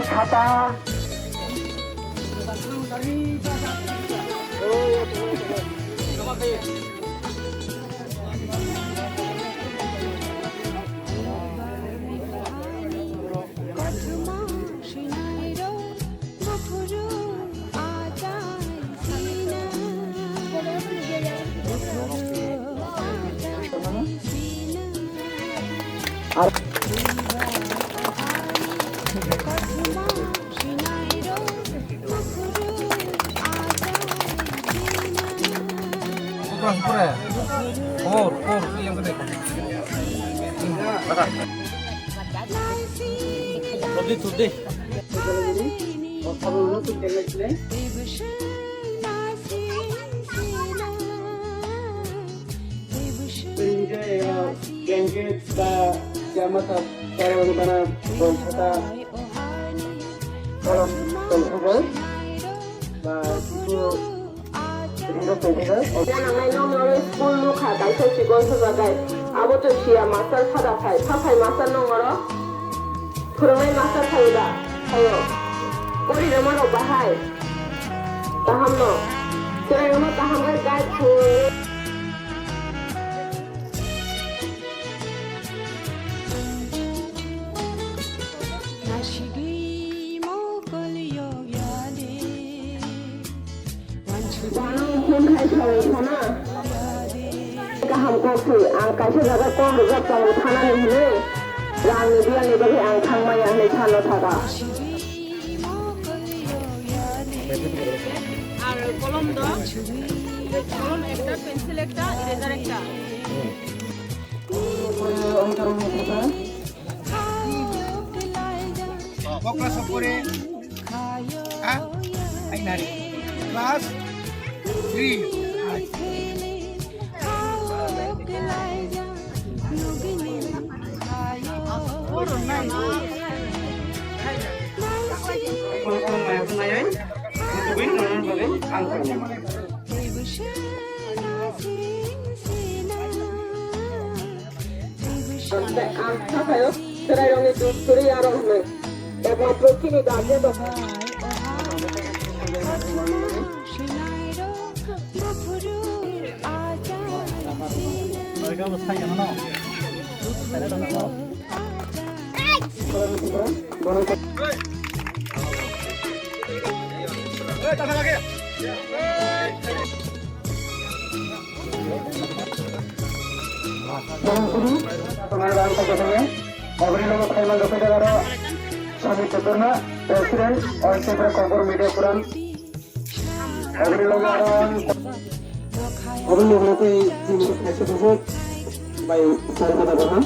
খাতা yang gede. Lebih tudih. Kalau lu tuh jelek-jelek. Sehingga ya blanket jamatan kalau mana bangsa kalau kalau itu Jangan main school lu khatai sesuatu sebagai abu tu sia master pada kai master nongoro kurang master kaya ayo kori nama lo bahai paham lo cerai nama paham kan guys hamkoku ang kaisa jaga ko ruga pamu thana ni hile rang ni dia ni bagi ang thangma yang ni chalo thada আর কলম দাও কলম একটা pencil একটা eraser একটা class করে হ্যাঁ I নারী class 3 Presiden और सेक्रेटरी कंट्रोल मीडिया कुरान अगले लोग के ऐसे बहुत भाई सारे पता करना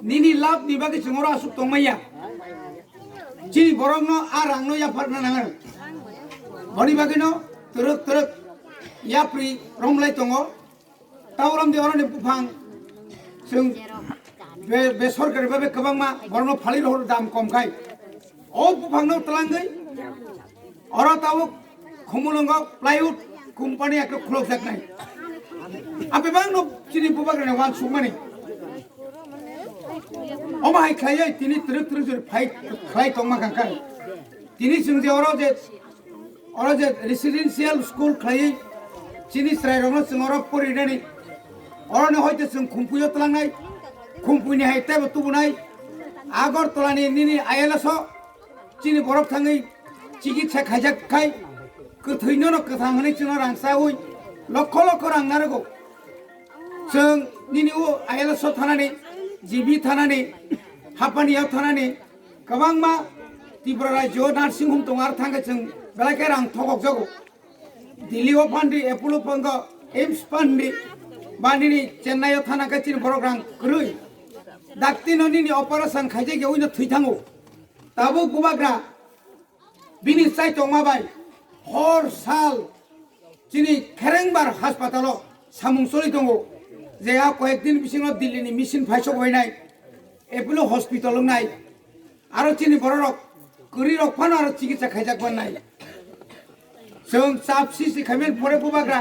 Nini lab ni bagi semua asuk tong maya. Cini borong no arang no ya farna nangan. Bani bagi no teruk ya pri romlai tongo. Tauram di orang ni pupang. Sung besor kerja bebe kebang ma borong no palir hor dam kom kai. Oh pupang no telangai. Orang tahu kumulungo plywood company aku close dak nai. Apa bang no cini pupang ni wan sumani. Oma hai kaya tini teruk jor fight kaya tong makan kan. Tini sungsi orang je residential school kaya tini serai orang sung orang puri dani. Orang ni hoite sung kumpuyo telang nai, kumpuy ni hai tay betu bunai. Agar telan ini ayala so tini borok tangai चिकित्सा खायजाखाय गोथैनो गोथांहोनाय जोंनो रांसावै लक्ष लक्ष रां नांगौ जों निनिउ आइएलएसआव थानानै जिबि थानानै हापानियाव थानानै गोबां मा त्रिपुरा रायजोआव नार्सिं हम दं आरो थांगोन जों बेलाके रां थगक जागौ दिल्लीआव फान्दी एप'ल' फान्द एम्स फान्दी बा निनि चेन्नाइआव थानांगौ चिन बरक रां गोरै डाक्टिनो निनि अपारेशन खायजायगायाव इनो थैथांगौ दाबो गुबाग्रा बिनि साइटआव माबाय हर साल चिनि खेरेंबार हास्पातालाव सामुं सलि दङ जेहा कয়েকদিন बिसिङाव दिल्लीनि मिसिन फायस'बायनाय एप'ल' हस्पिटालाव नाय आरो चिनि बरक गोरि रक फान आरो चिकित्सा खायजाक नाय जों साब सिसि खायमेन परे गुबाग्रा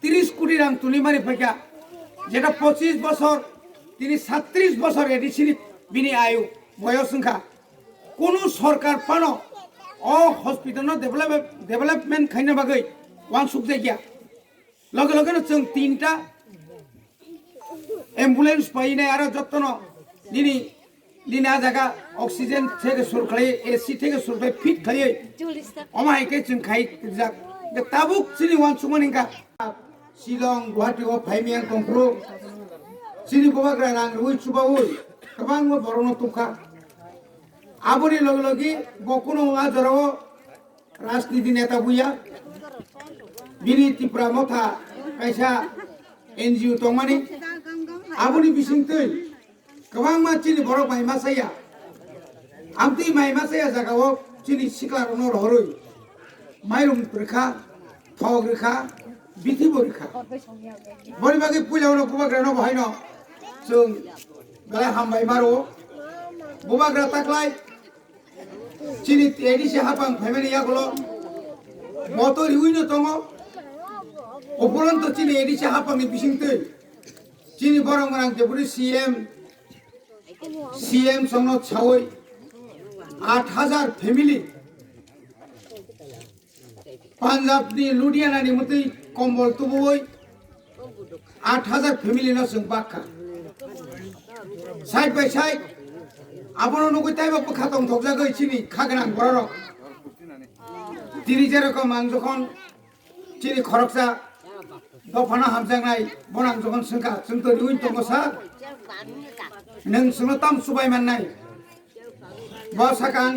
30 কোটি রাং তুলি মারি ফেকা যেটা 25 বছর তিনি 37 বছর এডিসিনি বিনি আয়ু বয়স সংখ্যা কোন সরকার পানো অ হসপিটাল ডেভেলপমেন্ট খাইনো বাগৈ ওয়ান সুক জায়গা লগে লগে जों 3টা एम्बुलेंस पाइनाय आरो जत्न दिनि दिना जागा अक्सिजेन থেকে सुर खालि एसी থেকে सुर फिट खालि अमायके जों खाइ जाक ताबुक सिनि वान सुमनिंका शिलं गुवाहाटीआव फाइमियां कंफ्रु सिनि गुबाग्रा नां उइ सुबावै गोबां बरनो तुखा आबोनि लगे लगे बकुनो आजराव राजनीति नेता बुया बिनि त्रिपुरा मथा कायसा एनजिओ दंमानि आबोनि बिसिंतै गोबां मानसिनि बरक माइमासाया आमति माइमासाया जागाव सिनि सिख्लारनो रहरै माइरं रेखा थग रेखा बिथि बरिखा बरि बागै पुजावनो गुबाग्रानो बहायनो जों गलाय हामबाय मारो गुबाग्रा ताकलाय चिनि एडिसे हापां फाइमानि यागलो मटर इउइनो दङ उपरन्त चिनि एडिसे हापांनि बिसिंतै चिनि बरं गोनां जेबुरि सीएम संनो छावै 8000 फेमिली पान्जाबनि लुधियानानि मथै कम्बल तुबुवै 8000 फेमिली न जों बाखा साइड बाय साइड आबनो नुगै ताइबा खातम थगजागै चिनि खागोनां बरर दिनि जेरकम आं जखन चिनि खरकसा दफाना हामजांनाय बनां जखन सोंखा जोंथ' इउइन दङसा नों सोंनो ताम सुबाय माननाय बसाकां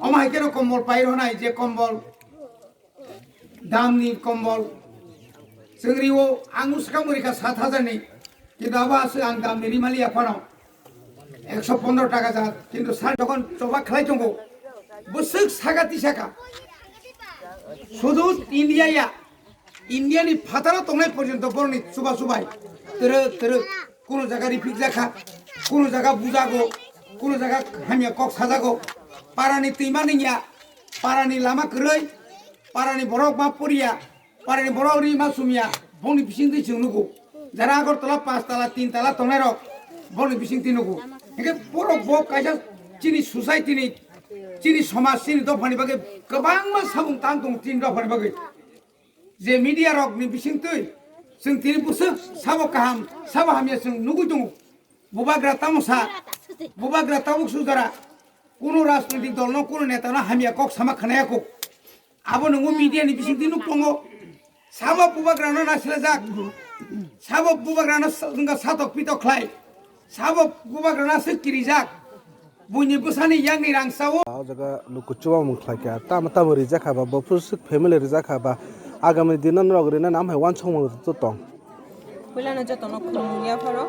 अमायकेरो कम्बल पाइरनाय जे कम्बल दामनि कम्बल जोंरिओ आं उसका मरिका 7000 नि किन्तु आबासो आं दामनि रिमालि आफानाव 115 टाका जा किन्तु सार जखन जबा खालाय दंगौ बसुक सागाति साका शुधु इन्डियानि फातारा तंनाय पर्यन्त बरनि सुबा सुबाय तेरे कोनो जागा रिफिक जाखा कोनो जागा बुजागो कोनो जागा हामिया कक साजागो पारानि तैमा निया पारानि लामा गोरै पारानि बरक मा परिया पारानि बरक रि मा सुमिया बनि बिसिंति जोंनुगो जारा आगरतला 5 ताला 3 ताला तंनाय रक बनि बिसिंति नुगो एके बरक ब कायसा चिनि सोसाइटिनि चिनि समाज चिनि दफानि बागै गोबां मा साबुं तां दं चिनि दफानि बागै जे मिडिया रकनि बिसिंतै जों तिनि बुसु साबो काहाम साबो हामिया जों नुगै दङ बुबाग्रा तामसा बुबाग्रा तामुक सुजारा कोनो राजनैतिक दलनो कोनो नेतानो हामिया कक सामा खानायाखौ आबो नंगौ मिडियानि बिसिंति नुक दङ साबो बुबाग्रानो नासिला जाक साबो बुबाग्रानो जोंगा सातक पितक खाय साबो बुबाग्रानो सिकिरि जाक बुनि बुसानि यांनि रांसावो जगा लुकुचुवा मुखलायका ताम रिजाखाबा बफुसुक फेमिलि रिजाखाबा आगामी दिनान रगरिना नाम है वान छंग तो तंग पुलाना जतन खुलुंगिया फरो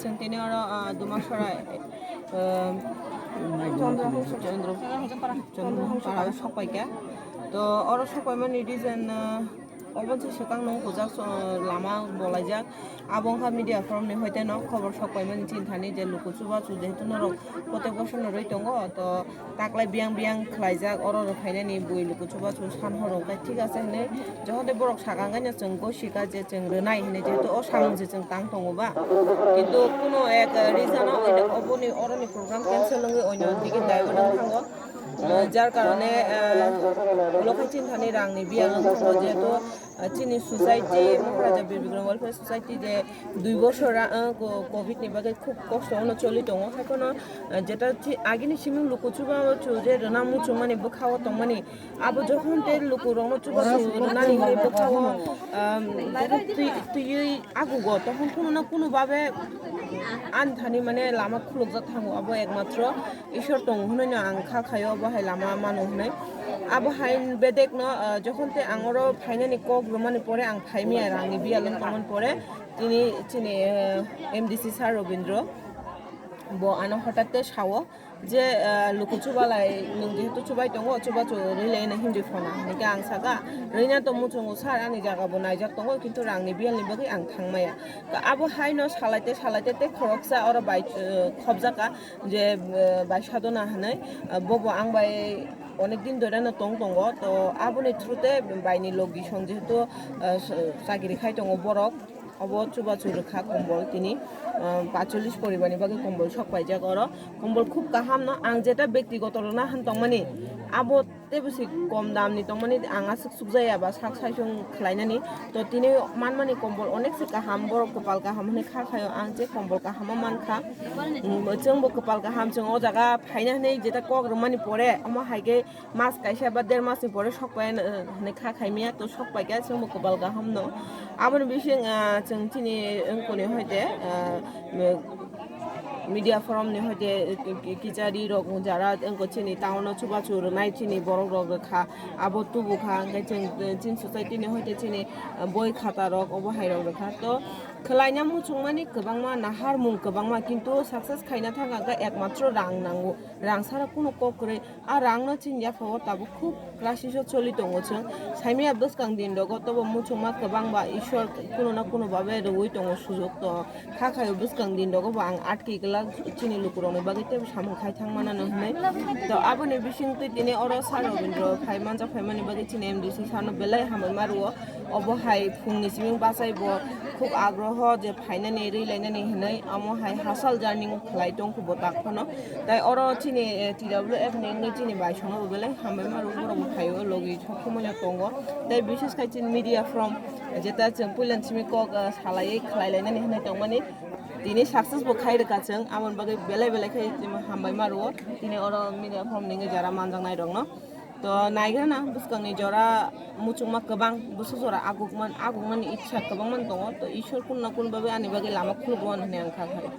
चंतिनि और दुमासरा चंद्र सपायका तो और सपायमान रिजन अबसे सेकां नं हुजाक लामा बलायजाक आबंहा मिडिया फरमनि हयते न खबर सपायमान चिन्तानि जे लुकुचुबा जेहेतु नरक प्रत्येक बছর रय दङ तो ताकलाय बियां खलायजाक अर फायनानि बुइ लुकुचुबा सान हरंखाय ठीक आसे हने जहदे बरक सागांगानि जों गसिका जे जों रोनाय हने जेहेतु अ सामं जे जों तां दङबा किन्तु कोनो एक रिजन अबनि अरनि प्रग्राम कैंसिल लंगै अयन दिगे दायबोदों थांगो जार कारणे लखाय चिन्तानि रांनि बियां जेहेतु চিনি সোসাইটি মহারাজা বীর বিক্রম ওয়েলফেয়ার সোসাইটি যে 2 বছর কোভিড ni bagai খুব কষ্ট ono চলি দङ হাইকনো যেটা আগিনি সিমিং লুকুচুবা যে রনা মুচু মানে বখাও তংমানি আবো যখন তে লুকু রং চুবা রনানি হই বখাও তুই আগুগো তখন কোনো না কোনো ভাবে আনথানি মানে লামা খুলুকজা থাঙ্গো আবো একমাত্র ঈশ্বর দङ হননি আং খাখাयो বাহাই লামা মানো হনাই আবো হাইন বেদেক ন যখন তে আঙরো ফাইনানি কক রমানি পরে আং ফাইমিয়া রাঙি বিয়ালেন তমন পরে তিনি চিনি এমডিসি স্যার রবীন্দ্র ব আনো হঠাৎ সাও যে লুকুচুবালাই নों যেহেতু চুবাই দङ চুবা চু রিলেন হিন্দি ফনা নিকে আং সাगा রইনা তো মুচুঙ্গু সার আনি জায়গাবো নাইজাক দङ কিন্তু রাংनि বিয়াलनि बागै आं थांमाया आबो हाइनो सालायते ते खरकसा और बाय खबजाका जे बाय साधना हानाय बबो आं बाय অনেক দিন ধরে না টং দङ তো আবনি থ্রুতে বাইনি লগিসং যেহেতু চাকরি খাই দङ বরক অব চুবা চুরখা কম্বল তিনি 45 পরিবারनि বাকি কম্বল সক পাইজা কর কম্বল খুব কাহাম ন আং যেটা ব্যক্তিগত না হান তংমানি আবো তেবসি কম দামনি তংমানি আঙা সুকজায়া বা সাক সাইসং খলাইনানি তো তিনি মানমানি কম্বল অনেক সে কাহাম বড় কপাল কাহাম হনে খা খায় আং যে কম্বল কাহাম মানখা जोंबो कपाल गाहाम जों ओ जागा फाइनानै जेटा কক रमानि परे अमा हाइगे मास काइसा बा 1.5 मासनि परे सकपाय ने खा खाइमिया तो सकपायगा जोंबो कपाल गाहाम न आबन बिसिं जों तिनि अंकनि हयते মিডিয়া ফরাম নি হইতে কিচারি রক যারা अंको চিনি টাউন চুবা চুর নাই চিনি বড় রক খা আবো তুবু খা গাই চিন সোসাইটি নি হইতে চিনি বই খাতা রক অবহাই রক খা তো খলাইনা মুচুংমানি गोबांमा नाहार मुं गोबांमा किन्तु सक्सेस खाइना थांगा एकमात्र रां नांगौ रां सारा कोनो ककरे आ रां न चिन्या फाव ताबो खूब क्रासिसो चलि दङ जों साइमिया बसकां दिन दग तबो मुचुंमा गोबांबा ईश्वर कोनो ना कोनो भाबे रउइ दङ सुजुग तो खाखायो बसकां दिन दग आं आटकी गला चिनि लुकुरनि बागै ते सामु खाइ थांमाना न हनै तो आबोनि बिसिं तै दिने अर सार रबीन्द्र फाइमानजा फाइमानि बागै चिनि एमडिसि सानो बेलाय हामै मारुओ अबहाय फुंनि सिमिं बासाइबो खूब आग्रह जे फाइनानि रिलायनानि हनै अमहाय हासाल जार्निं खलाय दं खुब ताखनो ताइ अर चिनि टिडब्लिउएफ नेंनि चिनि बायसंनो बेलाय हामै मारु बरम खायो लगी सखमया दङ ताइ बिसेस खाय चिनि मिडिया फ्रम जेता जों पुलन सिमि कक सालायै खलायलायनानि हनै दं माने दिनै सक्सेस बो खायरका जों आमन बागै बेलाय बेलाय खाय हामै मारु दिनै अर मिडिया फ्रम नेंनि जारा मानजांनाय दङ तो नायग्राना बुसकांनि जरा मुचुंमा गोबां बुसु जरा आगुगमन इच्छा गोबांमोन दङ तो ईश्वर कुन ना कुन बाबे आनि बागै लामा खुलगोन होननानै आं खाखायो